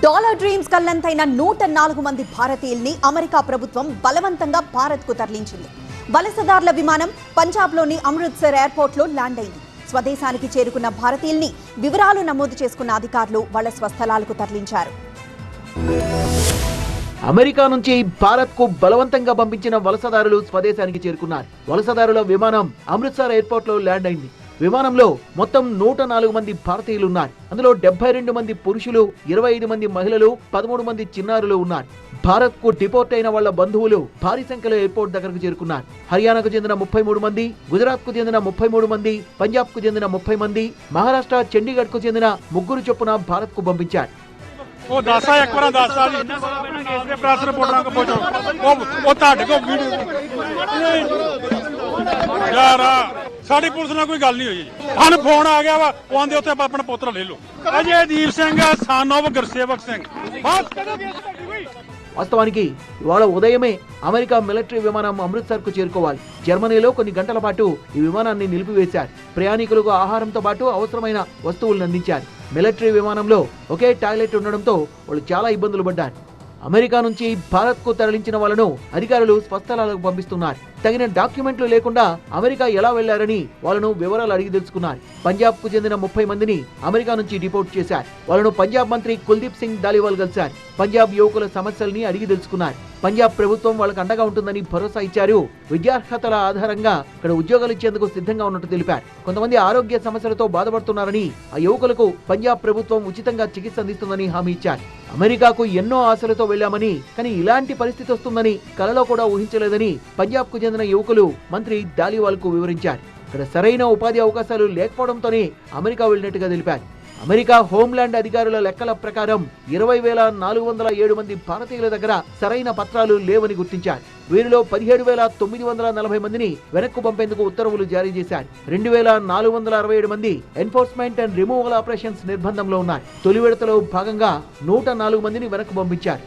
Dollar dreams కల్లంతైన 104 మంది భారతీయుల్ని America ప్రభుత్వం బలవంతంగా భారత్కు తరలించింది. వలసదారుల విమానం పంజాబ్లోని అమృత్సర్ ఎయిర్పోర్ట్లో ల్యాండ్ అయింది. స్వదేశానికి చేరుకున్న భారతీయుల్ని వివరాలు నమోదు చేసుకున్న అధికారులు వాళ్ళ స్వస్థలాలకు తరలించారు. అమెరికా నుంచి భారత్కు బలవంతంగా పంపించిన వలసదారులు స్వదేశానికి చేరుకున్నారు. వలసదారుల విమానం అమృత్సర్ ఎయిర్పోర్ట్లో ల్యాండ్ అయింది. విమానంలో మొత్తం 104 మంది భారతీయులు ఉన్నారు. అందులో 72 మంది పురుషులు, 25 మంది మహిళలు, 13 మంది చిన్నారులు ఉన్నారు. భారత్ కు డిపోర్ట్ అయిన వాళ్ల బంధువులు భారీ సంఖ్యలో ఎయిర్పోర్ట్ దగ్గరకు చేరుకున్నారు. హర్యానాకు చెందిన 33 మంది, గుజరాత్ కు చెందిన 33 మంది, పంజాబ్ కు చెందిన 30 మంది, మహారాష్ట్ర చండీగఢ్ కు చెందిన 3 చొప్పున భారత్ కు పంపించారు. साड़ी पुलिस नाल कोई गल नहीं हुई। सन फोन आ गया वा आंदे उत्थे अपना पुत्र ले लो। Ajaydeep Singh son of Gursewak Singh. వాస్తవానికి ఇవాళ ఉదయమే అమెరికా మిలిటరీ విమానం అమృత్సర్ కు చేరుకోవాలి. జర్మనీలో కొన్ని గంటల పాటు ఈ విమానాన్ని నిలిపివేశారు. ప్రయాణికులకు ఆహారంతో పాటు అవసరమైన వస్తువులను అందించారు. మిలిటరీ విమానంలో ఒకే టాయిలెట్ ఉండడంతో వాళ్ళు చాలా ఇబ్బందులు పడ్డారు. అమెరికా నుంచి భారత్ కు తరలించిన వాళ్ళను అధికారులు స్వస్థలాలకు పంపిస్తున్నారు. తగిన డాక్యుమెంట్లు లేకుండా అమెరికా ఎలా వెళ్లారని వాళ్ళను వివరాలు అడిగి తెలుసుకున్నారు. పంజాబ్ కు చెందిన 30 మందిని అమెరికా నుంచి డిపోర్ట్ చేశారు. వాళ్ళను పంజాబ్ మంత్రి కుల్దీప్ సింగ్ ధాలీవాల్ కలిశారు. పంజాబ్ యువకుల సమస్యల్ని అడిగి తెలుసుకున్నారు. పంజాబ్ ప్రభుత్వం వాళ్ళకు అండగా ఉంటుందని భరోసా ఇచ్చారు. విద్యార్హతల ఆధారంగా ఇక్కడ ఉద్యోగాలు ఇచ్చేందుకు సిద్ధంగా ఉన్నట్టు తెలిపారు. కొంతమంది ఆరోగ్య సమస్యలతో బాధపడుతున్నారని, ఆ యువకులకు పంజాబ్ ప్రభుత్వం ఉచితంగా చికిత్స అందిస్తుందని హామీ ఇచ్చారు. అమెరికాకు ఎన్నో ఆశలతో వెళ్లామని, కానీ ఇలాంటి పరిస్థితి వస్తుందని కలలో కూడా ఊహించలేదని పంజాబ్ కు చెందిన యువకులు మంత్రి ధాలీవాల్ కు వివరించారు. ఇక్కడ సరైన ఉపాధి అవకాశాలు లేకపోవడంతోనే అమెరికా వెళ్లినట్టుగా తెలిపారు. అమెరికా హోంల్యాండ్ అధికారుల లెక్కల ప్రకారం 20,407 మంది భారతీయుల దగ్గర సరైన పత్రాలు లేవని గుర్తించారు. వీరిలో 17,940 మందిని వెనక్కు పంపేందుకు ఉత్తర్వులు జారీ చేశారు. 2,467 మంది ఎన్ఫోర్స్మెంట్ అండ్ రిమూవల్ ఆపరేషన్స్ నిర్బంధంలో ఉన్నారు. తొలి విడతలో భాగంగా 104 మందిని వెనక్కు పంపించారు.